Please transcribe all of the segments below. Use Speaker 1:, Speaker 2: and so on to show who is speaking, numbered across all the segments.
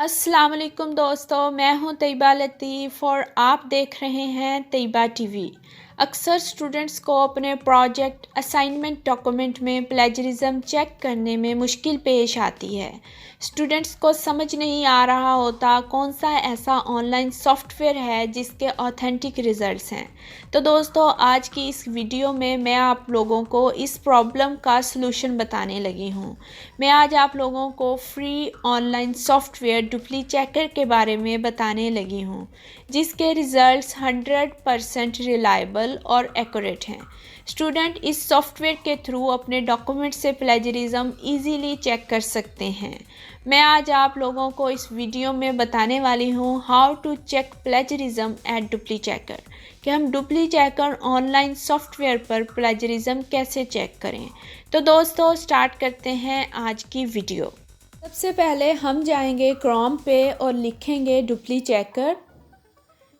Speaker 1: अस्सलाम वालेकुम दोस्तों, मैं हूं तैयबा लतीफ़ और आप देख रहे हैं तैयबा टीवी। अक्सर स्टूडेंट्स को अपने प्रोजेक्ट असाइनमेंट डॉक्यूमेंट में प्लेजरिज्म चेक करने में मुश्किल पेश आती है। स्टूडेंट्स को समझ नहीं आ रहा होता कौन सा ऐसा ऑनलाइन सॉफ्टवेयर है जिसके ऑथेंटिक रिज़ल्ट्स हैं। तो दोस्तों, आज की इस वीडियो में मैं आप लोगों को इस प्रॉब्लम का सलूशन बताने लगी हूँ। मैं आज आप लोगों को free online software dupli checker के बारे में बताने लगी हूँ, जिसके रिज़ल्ट्स 100% रिलायबल और एक्यूरेट हैं। स्टूडेंट इस सॉफ्टवेयर के थ्रू अपने डॉक्यूमेंट से प्लेजरिज्म इजीली चेक कर सकते हैं। मैं आज आप लोगों को इस वीडियो में बताने वाली हूँ how to check plagiarism at Dupli Checker, कि हम डुप्ली चेकर ऑनलाइन सॉफ्टवेयर पर प्लेजरिज्म कैसे चेक करें। तो दोस्तों, स्टार्ट करते हैं आज की वीडियो। सबसे पहले हम जाएंगे क्रोम पे और लिखेंगे डुप्ली चेकर।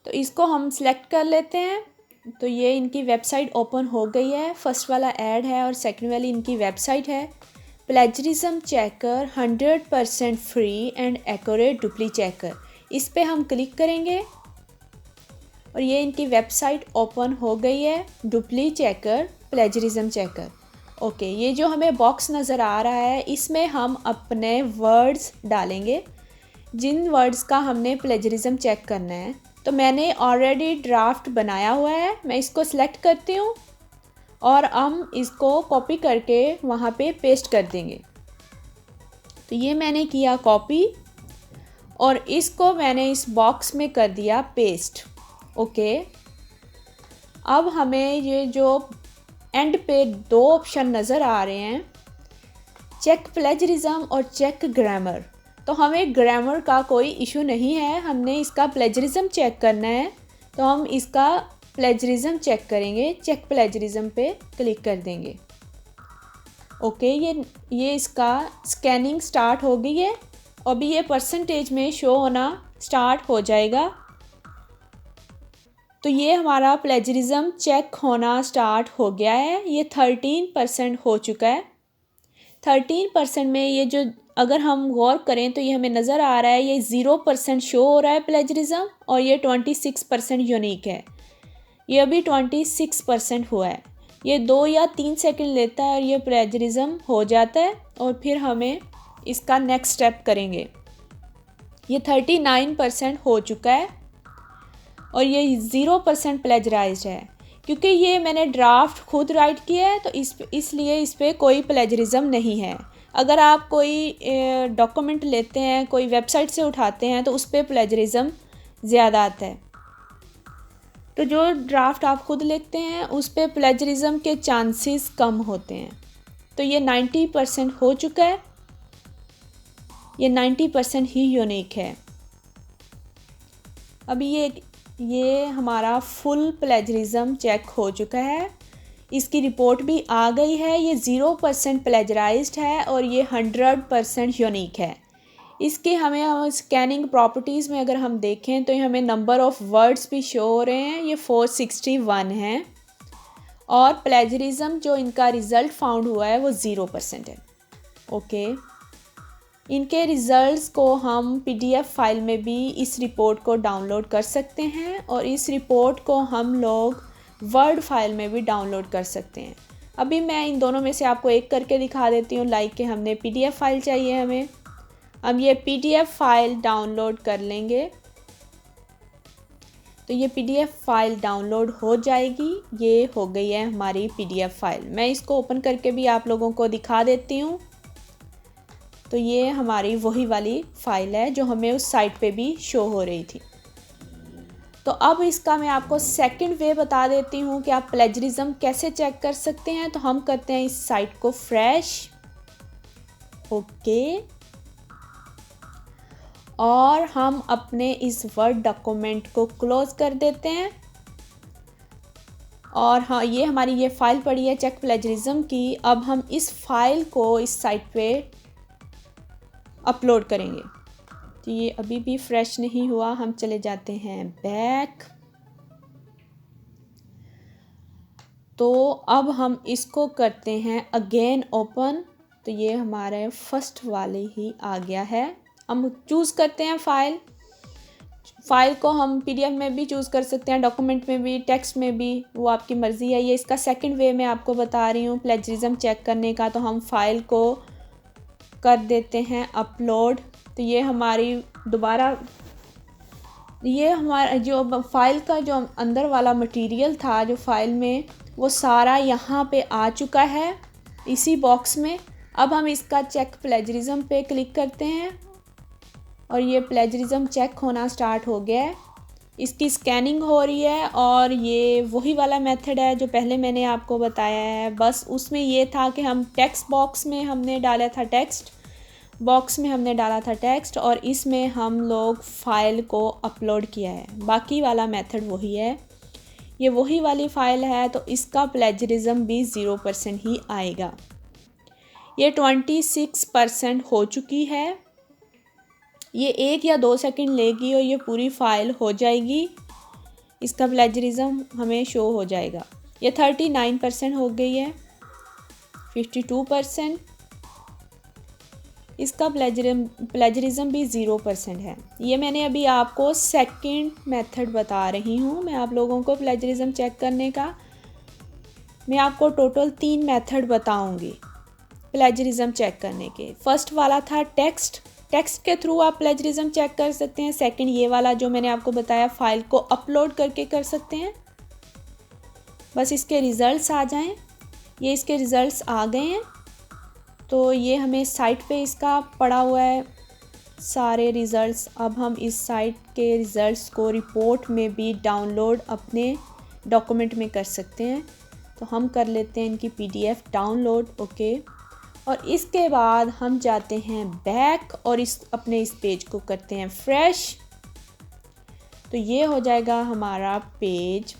Speaker 1: तो इसको हम सिलेक्ट कर लेते हैं। तो ये इनकी वेबसाइट ओपन हो गई है। फर्स्ट वाला ऐड है और सेकंड वाली इनकी वेबसाइट है। Plagiarism checker 100% free and accurate dupli checker, इस पे हम क्लिक करेंगे और ये इनकी वेबसाइट ओपन हो गई है। Dupli checker plagiarism checker. Okay, ये जो हमें बॉक्स नज़र आ रहा है इसमें हम अपने वर्ड्स डालेंगे, जिन वर्ड्स का हमने प्लेजरिज्म चेक करना है। तो मैंने ऑलरेडी ड्राफ्ट बनाया हुआ है, मैं इसको सिलेक्ट करती हूँ और हम इसको कॉपी करके वहाँ पे पेस्ट कर देंगे। तो ये मैंने किया कॉपी और इसको मैंने इस बॉक्स में कर दिया पेस्ट। ओके, अब हमें ये जो एंड पे दो ऑप्शन नज़र आ रहे हैं, चेक प्लेजरिज्म और चेक ग्रामर। तो हमें ग्रामर का कोई इशू नहीं है, हमने इसका प्लेजरिज्म चेक करना है। तो हम इसका प्लेजरिज्म चेक करेंगे, चेक प्लेजरिज्म पे क्लिक कर देंगे। ओके, ये इसका स्कैनिंग स्टार्ट हो गई है। अभी ये परसेंटेज में शो होना स्टार्ट हो जाएगा। तो ये हमारा प्लेजरिज्म चेक होना स्टार्ट हो गया है। ये 13% हो चुका है। 13% में ये जो अगर हम गौर करें तो ये हमें नज़र आ रहा है, ये 0% शो हो रहा है प्लेजरिज्म और ये 26% यूनिक है। ये अभी 26% हुआ है। ये 2 या 3 सेकंड लेता है और ये प्लेजरिज्म हो जाता है और फिर हमें इसका नेक्स्ट स्टेप करेंगे। ये 39% हो चुका है और ये 0% प्लेजराइज्ड है। क्योंकि ये मैंने ड्राफ्ट खुद राइट किया है तो इसलिए इस पर कोई प्लेजरिज्म नहीं है। अगर आप कोई डॉक्यूमेंट लेते हैं, कोई वेबसाइट से उठाते हैं, तो उस पर प्लेजरिज्म ज़्यादा आता है। तो जो ड्राफ्ट आप खुद लिखते हैं उस पर प्लेजरिज्म के चांसेस कम होते हैं। तो ये 90% हो चुका है। ये 90% ही यूनिक है। अभी ये हमारा फुल प्लेजरिज्म चेक हो चुका है। इसकी रिपोर्ट भी आ गई है। ये 0% प्लेजराइज्ड है और ये 100% यूनिक है। इसके हम स्कैनिंग प्रॉपर्टीज़ में अगर हम देखें तो हमें नंबर ऑफ़ वर्ड्स भी शो हो रहे हैं, ये 461 हैं। और प्लेजरिज्म जो इनका रिज़ल्ट फाउंड हुआ है वो 0% है। ओके, इनके रिज़ल्ट्स को हम PDF फाइल में भी इस रिपोर्ट को डाउनलोड कर सकते हैं और इस रिपोर्ट को हम लोग वर्ड फाइल में भी डाउनलोड कर सकते हैं। अभी मैं इन दोनों में से आपको एक करके दिखा देती हूँ। लाइक के हमने PDF फाइल चाहिए हमें। अब ये PDF फाइल डाउनलोड कर लेंगे तो ये PDF फाइल डाउनलोड हो जाएगी। ये हो गई है हमारी PDF फाइल। मैं इसको ओपन करके भी आप लोगों को दिखा देती हूँ। तो ये हमारी वही वाली फ़ाइल है जो हमें उस साइट पे भी शो हो रही थी। तो अब इसका मैं आपको सेकंड वे बता देती हूँ कि आप प्लेजरिज्म कैसे चेक कर सकते हैं। तो हम करते हैं इस साइट को फ्रेश। ओके, और हम अपने इस वर्ड डॉक्यूमेंट को क्लोज़ कर देते हैं। और हाँ, ये हमारी ये फ़ाइल पड़ी है चेक प्लेजरिज्म की। अब हम इस फाइल को इस साइट पे अपलोड करेंगे। तो ये अभी भी फ्रेश नहीं हुआ, हम चले जाते हैं बैक। तो अब हम इसको करते हैं अगेन ओपन। तो ये हमारे फर्स्ट वाले ही आ गया है। हम चूज़ करते हैं फ़ाइल को हम PDF में भी चूज़ कर सकते हैं, डॉक्यूमेंट में भी, टेक्स्ट में भी, वो आपकी मर्ज़ी है। ये इसका सेकंड वे मैं आपको बता रही हूँ प्लेजरिज्म चेक करने का। तो हम फ़ाइल को कर देते हैं अपलोड। तो ये हमारी दोबारा ये हमारा जो फ़ाइल का जो अंदर वाला मटेरियल था जो फ़ाइल में, वो सारा यहाँ पे आ चुका है इसी बॉक्स में। अब हम इसका चेक प्लेजरिज्म पे क्लिक करते हैं और ये प्लेजरिज्म चेक होना स्टार्ट हो गया है। इसकी स्कैनिंग हो रही है और ये वही वाला मेथड है जो पहले मैंने आपको बताया है। बस उसमें ये था कि हम टेक्स्ट बॉक्स में हमने डाला था टेक्स्ट और इसमें हम लोग फ़ाइल को अपलोड किया है। बाकी वाला मेथड वही है, ये वही वाली फ़ाइल है, तो इसका प्लेजरिज्म भी 0% ही आएगा। ये 26% हो चुकी है। ये 1 या 2 सेकंड लेगी और ये पूरी फ़ाइल हो जाएगी, इसका प्लेजरिज्म हमें शो हो जाएगा। ये 39% हो गई है, 52%। इसका प्लेजरिज्म भी 0% है। ये मैंने अभी आपको सेकंड मेथड बता रही हूँ मैं आप लोगों को प्लेजरिज्म चेक करने का। मैं आपको टोटल 3 मेथड बताऊँगी प्लेजरिज्म चेक करने के। फर्स्ट वाला था टेक्स्ट के थ्रू आप प्लेजरिज्म चेक कर सकते हैं। सेकंड ये वाला जो मैंने आपको बताया फ़ाइल को अपलोड करके कर सकते हैं। बस इसके रिज़ल्ट्स आ जाएं। ये इसके रिज़ल्ट्स आ गए हैं, तो ये हमें साइट पे इसका पड़ा हुआ है सारे रिज़ल्ट्स। अब हम इस साइट के रिज़ल्ट्स को रिपोर्ट में भी डाउनलोड अपने डॉक्यूमेंट में कर सकते हैं। तो हम कर लेते हैं इनकी PDF डाउनलोड, ओके। और इसके बाद हम जाते हैं बैक और इस पेज को करते हैं फ्रेश। तो ये हो जाएगा हमारा पेज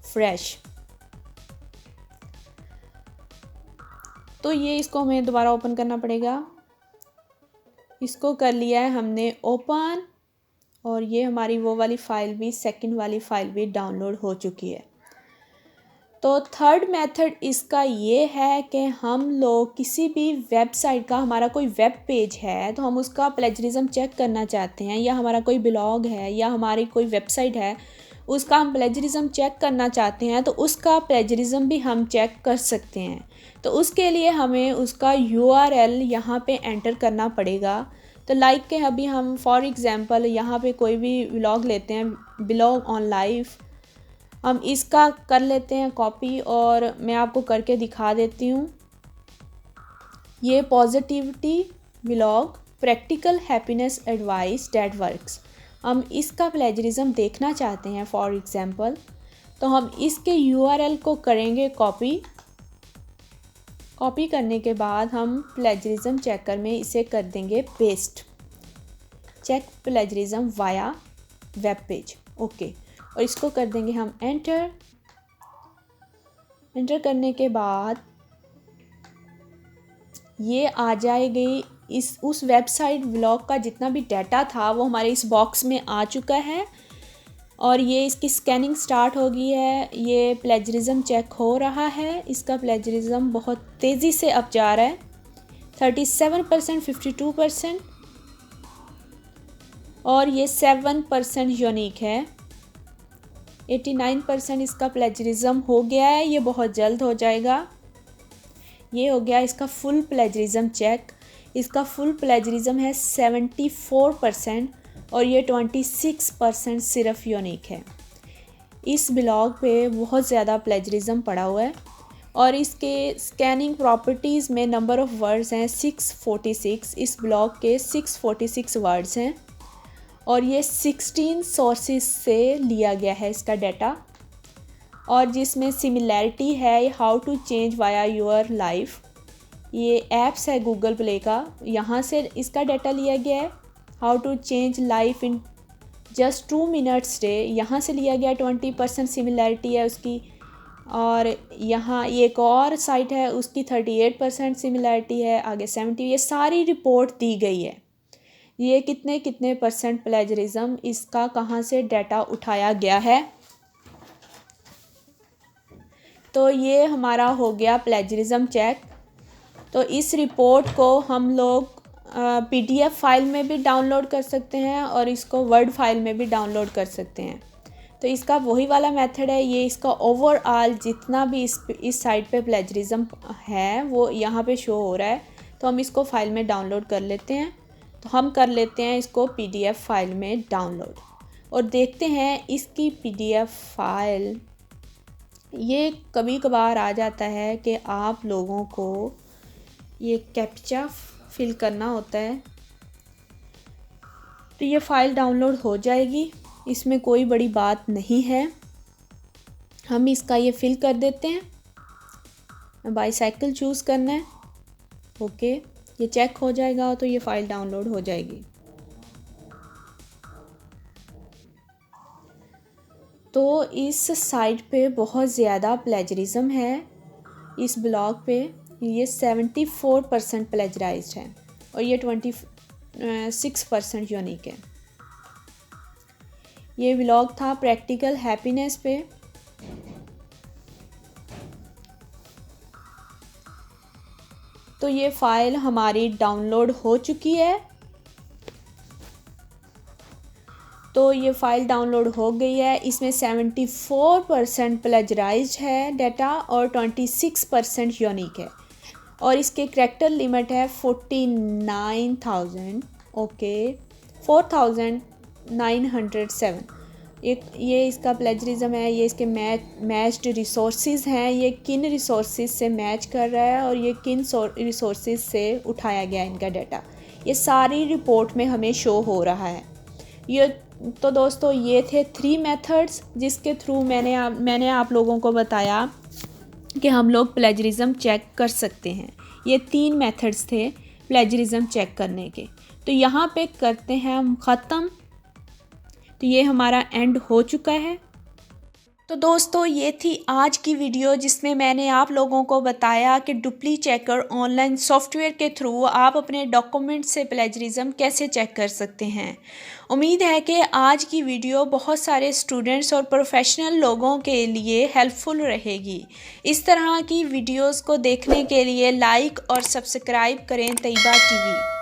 Speaker 1: फ्रेश। तो ये इसको हमें दोबारा ओपन करना पड़ेगा। इसको कर लिया है हमने ओपन और ये हमारी वो वाली फ़ाइल भी, सेकंड वाली फ़ाइल भी डाउनलोड हो चुकी है। तो थर्ड मेथड इसका ये है कि हम लोग किसी भी वेबसाइट का, हमारा कोई वेब पेज है तो हम उसका प्लेजरिज्म चेक करना चाहते हैं, या हमारा कोई ब्लॉग है या हमारी कोई वेबसाइट है उसका हम प्लेजरिज्म चेक करना चाहते हैं, तो उसका प्लेजरिज्म भी हम चेक कर सकते हैं। तो उसके लिए हमें उसका URL यहाँ पे एंटर करना पड़ेगा। तो लाइक के अभी हम फॉर एग्ज़ाम्पल यहाँ पे कोई भी व्लॉग लेते हैं, ब्लॉग ऑन लाइफ, हम इसका कर लेते हैं कॉपी और मैं आपको करके दिखा देती हूँ। ये positivity vlog practical happiness advice that works, हम इसका प्लेजरिज्म देखना चाहते हैं फॉर एग्ज़ाम्पल। तो हम इसके URL को करेंगे कॉपी करने के बाद हम प्लेजरिज्म चेकर में इसे कर देंगे paste, check plagiarism via web page, okay. और इसको कर देंगे हम एंटर करने के बाद ये आ जाएगी उस वेबसाइट व्लॉग का जितना भी डाटा था वो हमारे इस बॉक्स में आ चुका है और ये इसकी स्कैनिंग स्टार्ट हो गई है। ये प्लेजरिज्म चेक हो रहा है, इसका प्लेजरिज्म बहुत तेज़ी से अब जा रहा है, 37%, 52% और ये 7% यूनिक है। 89% इसका प्लेजरिज्म हो गया है, ये बहुत जल्द हो जाएगा। ये हो गया इसका फुल प्लेजरिज्म चेक। इसका फुल प्लेजरिज्म है 74% और ये 26% सिर्फ यूनिक है। इस ब्लॉग पे बहुत ज़्यादा प्लेजरिज्म पड़ा हुआ है और इसके स्कैनिंग प्रॉपर्टीज़ में नंबर ऑफ़ वर्ड्स हैं 646। इस ब्लॉग के 646 वर्ड्स हैं और ये 16 सोर्सेज से लिया गया है इसका डाटा, और जिसमें सिमिलैरिटी है how to change via your life, ये ऐप्स है गूगल प्ले का, यहाँ से इसका डाटा लिया गया है। How to change life in just 2 minutes day, यहाँ से लिया गया 20% सिमिलैरिटी है उसकी। और यहाँ एक और साइट है उसकी 38% सिमिलैरिटी है, आगे 70। ये सारी रिपोर्ट दी गई है, ये कितने परसेंट प्लेजरिज्म इसका कहाँ से डाटा उठाया गया है। तो ये हमारा हो गया प्लेजरिज्म चेक। तो इस रिपोर्ट को हम लोग PDF फाइल में भी डाउनलोड कर सकते हैं और इसको वर्ड फाइल में भी डाउनलोड कर सकते हैं। तो इसका वही वाला मेथड है। ये इसका ओवरऑल जितना भी इस साइट पे प्लेजरिज्म है वो यहाँ पे शो हो रहा है। तो हम इसको फाइल में डाउनलोड कर लेते हैं। तो हम कर लेते हैं इसको PDF फाइल में डाउनलोड और देखते हैं इसकी PDF फाइल। ये कभी कभार आ जाता है कि आप लोगों को ये कैप्चा फिल करना होता है। तो ये फ़ाइल डाउनलोड हो जाएगी, इसमें कोई बड़ी बात नहीं है। हम इसका ये फिल कर देते हैं। बाईसाइकिल चूज़ करना है। ओके, ये चेक हो जाएगा तो ये फ़ाइल डाउनलोड हो जाएगी। तो इस साइट पे बहुत ज़्यादा प्लेजरिज्म है। इस ब्लॉग पे ये 74% प्लेजराइज्ड है और ये 26% यूनिक है। ये व्लॉग था प्रैक्टिकल हैप्पीनेस पे। तो ये फ़ाइल हमारी डाउनलोड हो चुकी है। तो ये फ़ाइल डाउनलोड हो गई है। इसमें 74% प्लेजराइज्ड है डाटा और 26% यूनिक है और इसके करैक्टर लिमिट है 49,000। ओके, 4,907। ये इसका प्लेजरिज्म है। ये इसके मैच्ड रिसोर्सेज हैं। ये किन रिसोर्सेज से मैच कर रहा है और ये किन रिसोर्सेज से उठाया गया इनका डाटा, ये सारी रिपोर्ट में हमें शो हो रहा है। ये तो दोस्तों ये थे 3 मेथड्स जिसके थ्रू मैंने आप लोगों को बताया कि हम लोग प्लेजरिज्म चेक कर सकते हैं। ये 3 मेथड्स थे प्लेजरिज्म चेक करने के। तो यहाँ पे करते हैं हम ख़त्म। तो ये हमारा एंड हो चुका है। तो दोस्तों ये थी आज की वीडियो जिसमें मैंने आप लोगों को बताया कि डुप्ली चेकर ऑनलाइन सॉफ्टवेयर के थ्रू आप अपने डॉक्यूमेंट से प्लेजरिज्म कैसे चेक कर सकते हैं। उम्मीद है कि आज की वीडियो बहुत सारे स्टूडेंट्स और प्रोफेशनल लोगों के लिए हेल्पफुल रहेगी। इस तरह की वीडियोस को देखने के लिए लाइक और सब्सक्राइब करें तैयबा टीवी।